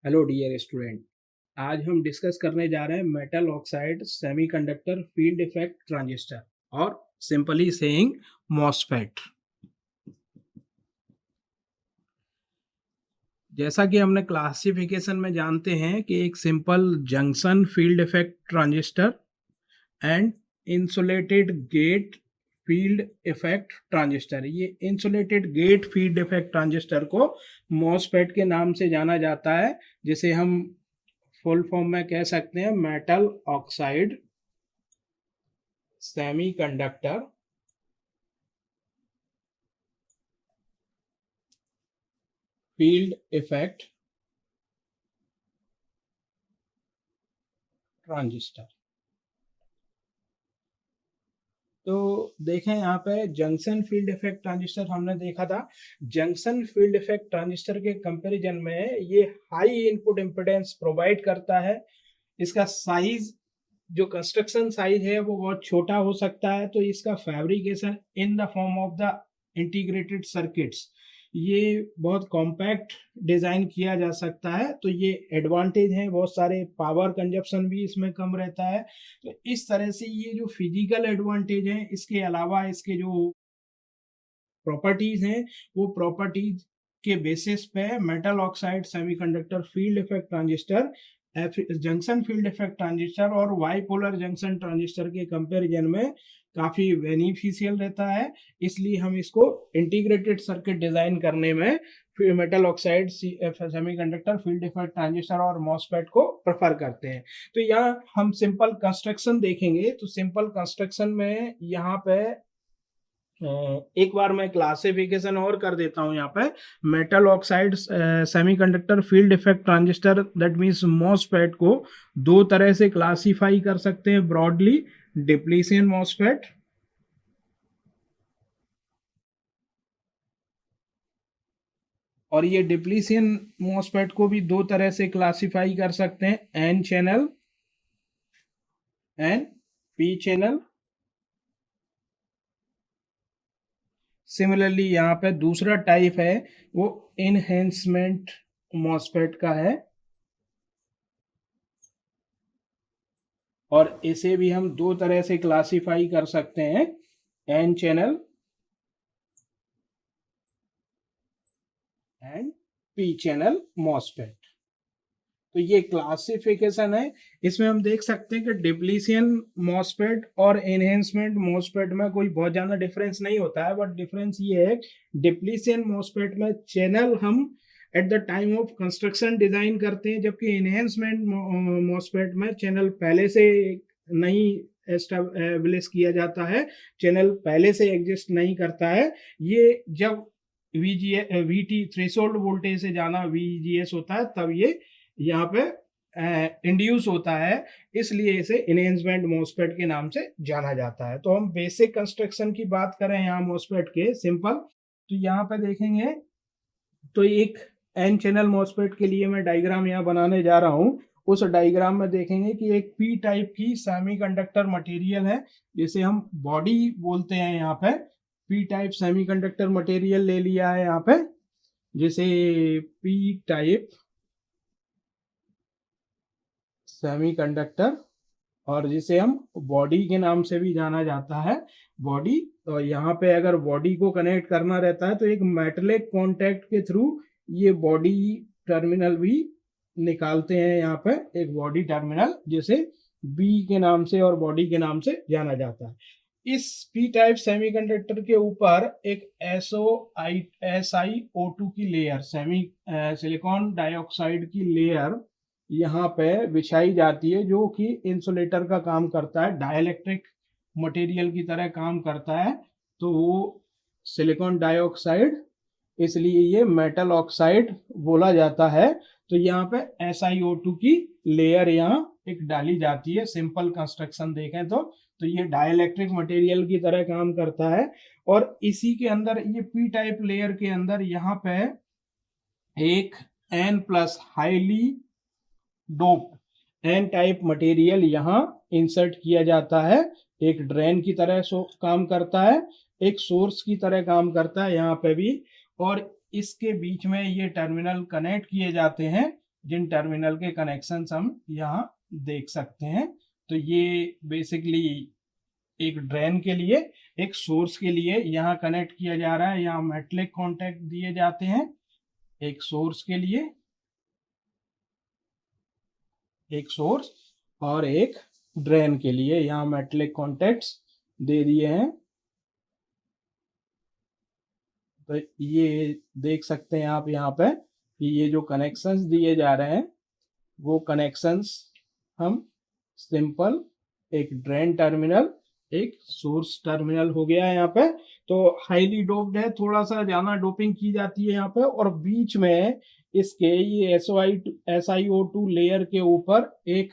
Hello dear student. आज हम discuss करने जा रहे हैं metal oxide semiconductor field effect transistor और सिंपली सेइंग मॉसफेट। जैसा कि हमने क्लासिफिकेशन में जानते हैं कि एक simple junction field effect transistor and insulated gate field effect transistor. ये insulated gate field effect transistor को मॉसफेट के नाम से जाना जाता है, जिसे हम फुल फॉर्म में कह सकते हैं metal oxide semiconductor field effect transistor. तो देखें यहाँ पे जंक्शन फील्ड इफेक्ट ट्रांजिस्टर हमने देखा था। जंक्शन फील्ड इफेक्ट ट्रांजिस्टर के कंपैरिजन में ये हाई इनपुट इम्पिडेंस प्रोवाइड करता है। इसका साइज, जो कंस्ट्रक्शन साइज है वो बहुत छोटा हो सकता है, तो इसका fabrication in the form of the integrated circuits, ये बहुत कॉम्पैक्ट डिजाइन किया जा सकता है। तो ये एडवांटेज है, बहुत सारे पावर कंजप्शन भी इसमें कम रहता है। तो इस तरह से ये जो फिजिकल एडवांटेज है, इसके अलावा इसके जो प्रॉपर्टीज हैं, वो प्रॉपर्टीज के बेसिस पे metal oxide semiconductor field effect transistor, junction field effect transistor और बाइपोलर जंक्शन ट्रांजिस्टर के कंपैरिजन में काफी बेनिफिशियल रहता है। इसलिए हम इसको इंटीग्रेटेड सर्किट डिजाइन करने में metal oxide semiconductor field effect transistor और मॉसफेट को प्रेफर करते हैं। तो यहाँ हम सिंपल कंस्ट्रक्शन देखेंगे। तो सिंपल कंस्ट्रक्शन में यहाँ पे एक बार मैं क्लासिफिकेशन और कर देता हूं। यहाँ पे metal oxide semiconductor field effect transistor, that means MOSFET, को दो तरह से क्लासिफाई कर सकते हैं ब्रॉडली। डिप्लीशन मॉसफेट, और ये डिप्लीशन मॉसफेट को भी दो तरह से क्लासिफाई कर सकते हैं, N channel and P channel. Similarly यहाँ पे दूसरा टाइप है वो इनहेंसमेंट मॉसफेट का है, और इसे भी हम दो तरह से क्लासिफाई कर सकते हैं, N channel and P channel MOSFET. तो ये क्लासिफिकेशन है। इसमें हम देख सकते हैं कि डिप्लीशन मॉसफेट और एनहेंसमेंट मॉसफेट में कोई बहुत ज्यादा डिफरेंस नहीं होता है, बट डिफरेंस ये है, डिप्लीशन मॉसफेट में चैनल हम at the time of construction design करते हैं, जबकि एनहेंसमेंट मॉसफेट में चैनल पहले से नहीं एस्टेब्लिश किया जाता है, चैनल पहले से एग्जिस्ट नहीं करता है। ये जब वीटी थ्रेशोल्ड वोल्टेज से ज्यादा वीजीएस होता है, तब ये यहाँ पे इंड्यूस होता है, इसलिए इसे इनहेंसमेंट मॉसफेट के नाम से जाना जाता है। तो हम बेसिक कंस्ट्रक्शन की बात करें यहाँ मॉसफेट के, सिंपल, तो यहाँ पे देखेंगे तो एक एन चैनल मॉसफेट के लिए मैं डायग्राम यहाँ बनाने जा रहा हूँ। उस डायग्राम में देखेंगे कि एक पी टाइप की सेमीकंडक्टर मटेरियल है, जिसे हम बॉडी बोलते हैं। यहाँ पे पी टाइप सेमीकंडक्टर मटेरियल ले लिया है यहाँ पे, जिसे पी टाइप सेमीकंडक्टर, और जिसे हम बॉडी के नाम से भी जाना जाता है, बॉडी। तो यहाँ पे अगर बॉडी को कनेक्ट करना रहता है तो एक मेटलिक कॉन्टैक्ट के थ्रू ये बॉडी टर्मिनल भी निकालते हैं। यहाँ पे एक बॉडी टर्मिनल, जिसे बी के नाम से और बॉडी के नाम से जाना जाता है। इस पी टाइप सेमीकंडक्टर के ऊपर एक SiO2 की लेयर, सिलिकॉन डाइऑक्साइड की लेयर यहाँ पे बिछाई जाती है, जो कि इंसुलेटर का काम करता है, डाइलेक्ट्रिक मटेरियल की तरह काम करता है। तो वो सिलिकॉन डाइऑक्साइड, इसलिए ये मेटल ऑक्साइड बोला जाता है। तो यहाँ पे SiO2 की लेयर यहाँ एक डाली जाती है। सिंपल कंस्ट्रक्शन देखें तो ये डाइलेक्ट्रिक मटेरियल की तरह काम करता है, और इसी के अंदर ये पी टाइप लेयर के अंदर यहाँ पे एक N plus highly doped N type material यहाँ इंसर्ट किया जाता है। एक ड्रेन की तरह काम करता है, एक सोर्स की तरह काम करता है यहाँ पे भी, और इसके बीच में ये टर्मिनल कनेक्ट किए जाते हैं जिन टर्मिनल के कनेक्शंस हम यहाँ देख सकते हैं। तो ये बेसिकली एक ड्रेन के लिए, एक सोर्स के लिए यहाँ कनेक्ट किया जा रहा है। यहाँ मेटलिक कॉन्टैक्ट दिए जाते हैं एक सोर्स के लिए, एक सोर्स और एक ड्रेन के लिए यहाँ मेटलिक कॉन्टैक्ट्स दे दिए हैं। तो ये देख सकते हैं आप यहाँ पे कि ये जो कनेक्शंस दिए जा रहे हैं वो कनेक्शंस हम सिंपल एक ड्रेन टर्मिनल, एक सोर्स टर्मिनल हो गया है यहाँ पे। तो हाईली डोप्ड है, थोड़ा सा ज्यादा डोपिंग की जाती है यहाँ पे, और बीच में इसके ये SiO2 लेयर के ऊपर एक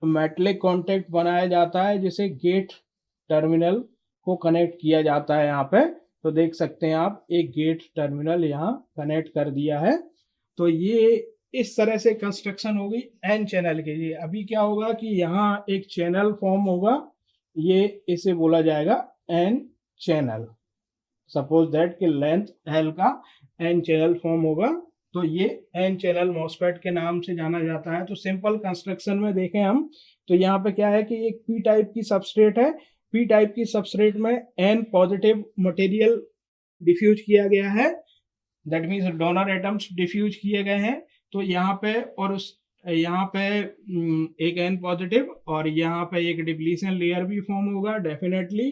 मेटलिक कॉन्टैक्ट बनाया जाता है जिसे गेट टर्मिनल को कनेक्ट किया जाता है यहाँ पे। तो देख सकते हैं आप एक गेट टर्मिनल यहाँ कनेक्ट कर दिया है। तो ये इस तरह से कंस्ट्रक्शन होगी एन चैनल के लिए। अभी क्या होगा कि यहाँ एक चैनल फॉर्म होगा, ये इसे बोला जाएगा एन चैनल। सपोज दैट कि लेंथ एल का एन चैनल फॉर्म होगा, तो ये एन चैनल मॉसफेट के नाम से जाना जाता है। तो सिंपल कंस्ट्रक्शन में देखें हम, तो यहाँ पे क्या है कि एक पी टाइप की सबस्ट्रेट है। पी टाइप की सबस्ट्रेट में एन पॉजिटिव मटेरियल डिफ्यूज किया गया है, that means donor atoms diffuse किए गए हैं। तो यहाँ पे और उस यहाँ पे एक एन पॉजिटिव और यहाँ पे एक डिप्लीशन लेयर भी फॉर्म होगा डेफिनेटली।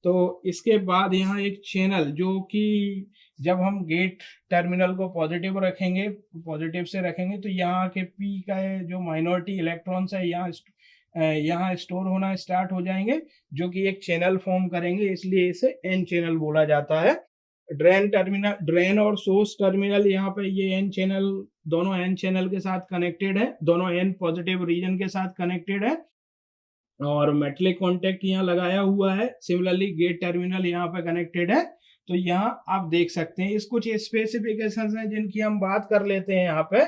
तो इसके बाद यहाँ एक चैनल, जो कि जब हम गेट टर्मिनल को पॉजिटिव रखेंगे, पॉजिटिव से रखेंगे, तो यहाँ के पी का जो माइनॉरिटी इलेक्ट्रॉन्स है यहाँ स्टोर होना स्टार्ट हो जाएंगे, जो कि एक चैनल फॉर्म करेंगे, इसलिए इसे एन चैनल बोला जाता है। ड्रेन और सोर्स टर्मिनल यहाँ पे ये एन चैनल, दोनों एन चैनल के साथ कनेक्टेड है, दोनों एन पॉजिटिव रीजन के साथ कनेक्टेड है, और मेटलिक कॉन्टैक्ट यहाँ लगाया हुआ है। सिमिलरली गेट टर्मिनल यहाँ पे कनेक्टेड है। तो यहाँ आप देख सकते हैं इस कुछ स्पेसिफिकेशंस हैं जिनकी हम बात कर लेते हैं यहाँ पे।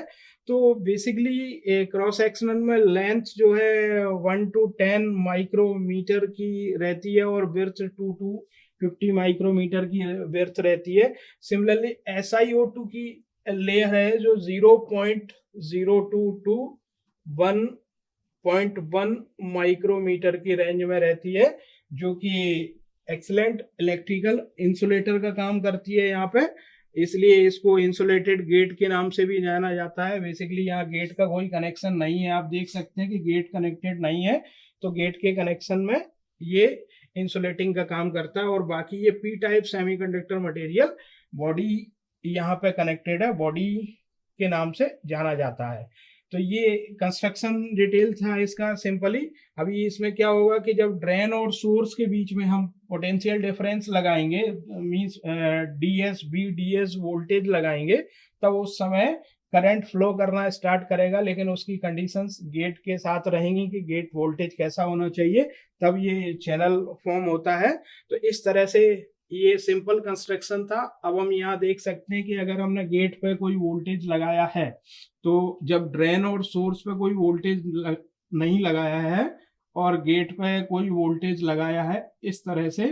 तो बेसिकली क्रॉस सेक्शनल में लेंथ जो है 1 to 10 माइक्रोमीटर की रहती है और विड्थ 2 to 50 माइक्रोमीटर की विड्थ रहती है। सिमिलरली SiO2 की लेयर है जो 0.02 to 1.1 माइक्रोमीटर की रेंज में रहती है, जो कि एक्सीलेंट इलेक्ट्रिकल इंसुलेटर का काम करती है यहाँ पे, इसलिए इसको इंसुलेटेड गेट के नाम से भी जाना जाता है। बेसिकली यहाँ गेट का कोई कनेक्शन नहीं है, आप देख सकते हैं कि गेट कनेक्टेड नहीं है, तो गेट के कनेक्शन में ये इंसुलेटिंग का काम करता है। और बाकी ये P type semiconductor material body यहाँ पे कनेक्टेड है, बॉडी के नाम से जाना जाता है। तो ये कंस्ट्रक्शन डिटेल था इसका सिंपली। अभी इसमें क्या होगा कि जब ड्रेन और सोर्स के बीच में हम पोटेंशियल डिफरेंस लगाएंगे, मींस डीएस वोल्टेज लगाएंगे, तब उस समय करंट फ्लो करना स्टार्ट करेगा, लेकिन उसकी कंडीशंस गेट के साथ रहेंगी कि गेट वोल्टेज कैसा होना चाहिए, तब ये चैनल फॉर्म होता है। तो इस तरह से ये सिंपल कंस्ट्रक्शन था। अब हम यहाँ देख सकते हैं कि अगर हमने गेट पे कोई वोल्टेज लगाया है, तो जब ड्रेन और सोर्स पे कोई वोल्टेज नहीं लगाया है और गेट पे कोई वोल्टेज लगाया है इस तरह से,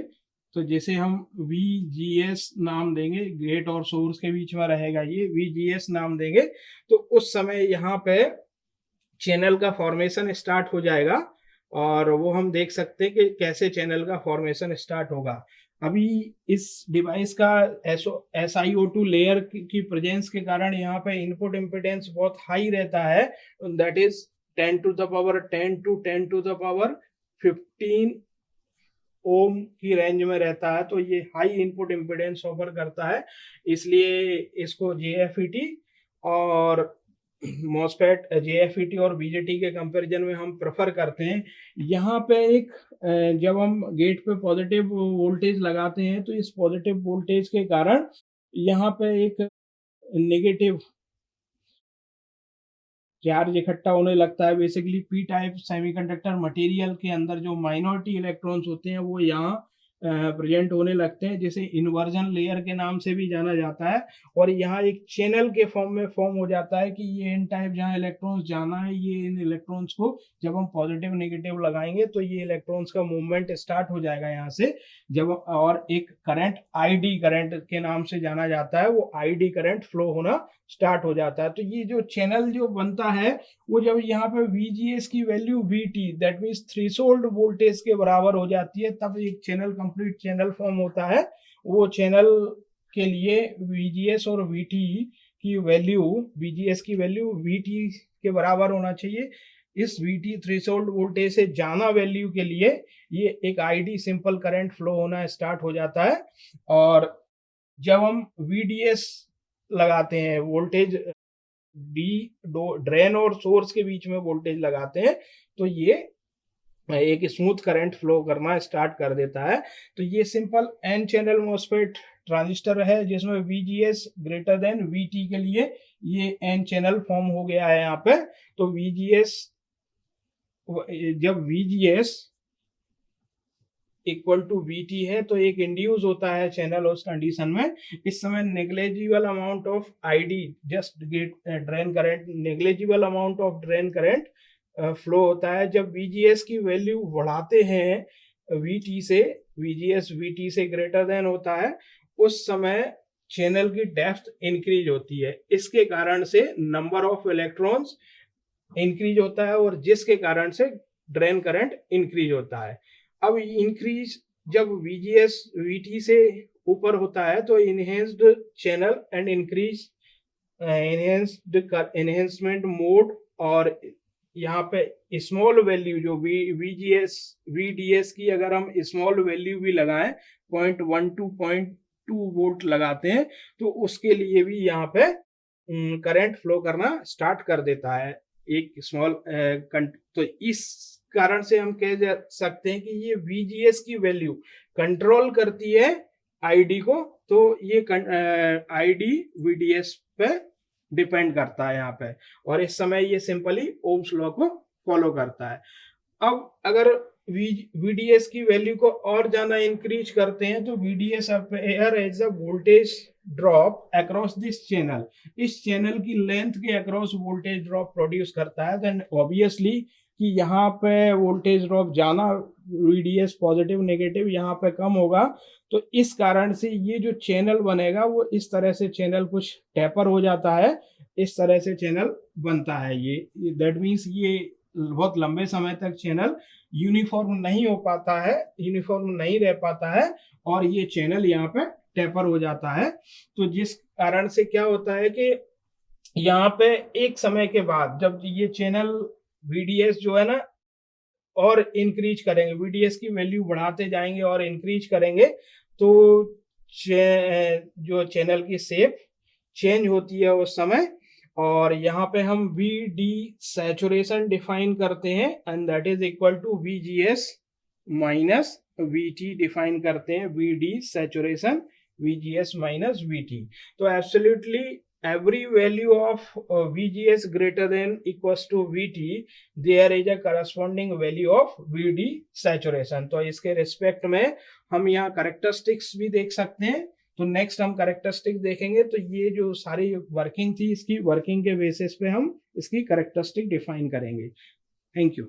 तो जैसे हम VGS नाम देंगे, गेट और सोर्स के बीच में रहेगा ये VGS नाम देंगे, तो उस समय यहाँ पे चैनल का फॉर्मेशन स्टार्ट हो जाएगा। और वो हम देख सकते हैं कि कैसे चैनल का फॉर्मेशन स्टार्ट होगा। अभी इस डिवाइस का SiO2 लेयर की प्रेजेंस के कारण यहाँ पे इनपुट इम्पिडेंस बहुत हाई रहता है, that is 10 to the power 10 to 10 to the power 15 ओम की रेंज में रहता है। तो ये हाई इनपुट इम्पिडेंस ऑफर करता है, इसलिए इसको JFET और मॉसफेट, JFET और BJT के कंपैरिजन में हम प्रेफर करते हैं। यहाँ पे एक जब हम गेट पे पॉजिटिव वोल्टेज लगाते हैं, तो इस पॉजिटिव वोल्टेज के कारण यहाँ पे एक नेगेटिव चार्ज इकट्ठा होने लगता है। Basically P type semiconductor material के अंदर जो माइनॉरिटी इलेक्ट्रॉन्स होते हैं वो यहाँ प्रेजेंट होने लगते हैं, जिसे इन्वर्जन लेयर के नाम से भी जाना जाता है। और यहाँ एक चैनल के फॉर्म में फॉर्म हो जाता है कि ये एन टाइप जहाँ इलेक्ट्रॉन्स जाना है, ये इन इलेक्ट्रॉन्स को जब हम पॉजिटिव नेगेटिव लगाएंगे तो ये इलेक्ट्रॉन्स का मूवमेंट स्टार्ट हो जाएगा यहाँ से। जब और एक करंट आईडी करंट के नाम से जाना जाता है, वो आईडी करंट फ्लो होना स्टार्ट हो जाता है। तो ये जो चैनल जो बनता है वो जब यहाँ पे VGS की value VT that means threshold voltage के बराबर हो जाती है, तब एक चैनल कंप्लीट चैनल फॉर्म होता है। वो चैनल के लिए VGS और VT की वैल्यू VGS की वैल्यू VT के बराबर होना चाहिए। इस VT थ्रेशोल्ड वोल्टेज से ज्यादा वैल्यू के लिए ये एक आईडी सिंपल करंट फ्लो होना स्टार्ट हो जाता है। और जब हम VDS लगाते हैं, वोल्टेज ड्रेन और सोर्स के बीच में वोल्टेज लगाते हैं, तो ये एक स्मूथ करंट फ्लो करना स्टार्ट कर देता है। तो ये simple N channel MOSFET transistor है, जिसमें VGS ग्रेटर देन VT के लिए ये एन चैनल फॉर्म हो गया है यहाँ पे। तो VGS जब VGS इक्वल टू VT है तो एक इंड्यूस होता है चैनल उस कंडीशन में। इस समय negligible amount of ID just get drain current, negligible amount of drain current flow होता है। जब VGS की वैल्यू बढ़ाते हैं VT से, VGS VT से ग्रेटर देन होता है, उस समय चैनल की डेप्थ इंक्रीज होती है। इसके कारण से नंबर ऑफ इलेक्ट्रॉन्स इंक्रीज होता है और जिसके कारण से ड्रेन करंट इंक्रीज होता है। अब इंक्रीज जब VGS VT से ऊपर होता है तो enhanced channel and increase enhancement mode, और यहाँ पे स्मॉल वैल्यू जो VDS की अगर हम स्मॉल वैल्यू भी लगाएं 0.1 to 0.2 वोल्ट लगाते हैं तो उसके लिए भी यहाँ पे करंट फ्लो करना स्टार्ट कर देता है एक स्मॉल। तो इस कारण से हम कह सकते हैं कि ये VGS की वैल्यू कंट्रोल करती है आईडी को। तो ये आईडी VDS पे डिपेंड करता है यहाँ पे, और इस समय ये सिंपली ओम्स लॉ को फॉलो करता है। अब अगर VDS की वैल्यू को और ज्यादा इंक्रीज करते हैं तो VDS appear as a voltage drop across this channel. इस चैनल की लेंथ के अक्रॉस वोल्टेज ड्रॉप प्रोड्यूस करता है। देन ऑब्वियसली कि यहाँ पे वोल्टेज ड्रॉप जाना VDS पॉजिटिव नेगेटिव यहाँ पे कम होगा, तो इस कारण से ये जो चैनल बनेगा वो इस तरह से चैनल कुछ टेपर हो जाता है, इस तरह से चैनल बनता है। ये दैट मीन्स ये बहुत लंबे समय तक चैनल यूनिफॉर्म नहीं हो पाता है, यूनिफॉर्म नहीं रह पाता है, और ये चैनल यहाँ पे टेपर हो जाता है। तो जिस कारण से क्या होता है कि यहाँ पे एक समय के बाद जब ये चैनल VDS जो है ना और इंक्रीज करेंगे, VDS की वैल्यू बढ़ाते जाएंगे और इंक्रीज करेंगे, तो जो चैनल की शेप चेंज होती है उस समय। और यहाँ पे हम VD सैचुरेशन डिफाइन करते हैं and that is equal to VGS minus VT define करते हैं, VD saturation VGS minus VT। तो absolutely every value of VGS greater than equals to VT, there is a corresponding value of VD saturation। तो इसके respect में हम यहाँ characteristics भी देख सकते हैं। तो नेक्स्ट हम करेक्टरिस्टिक देखेंगे। तो ये जो सारी वर्किंग थी, इसकी वर्किंग के बेसिस पे हम इसकी करेक्टरिस्टिक डिफाइन करेंगे। Thank you.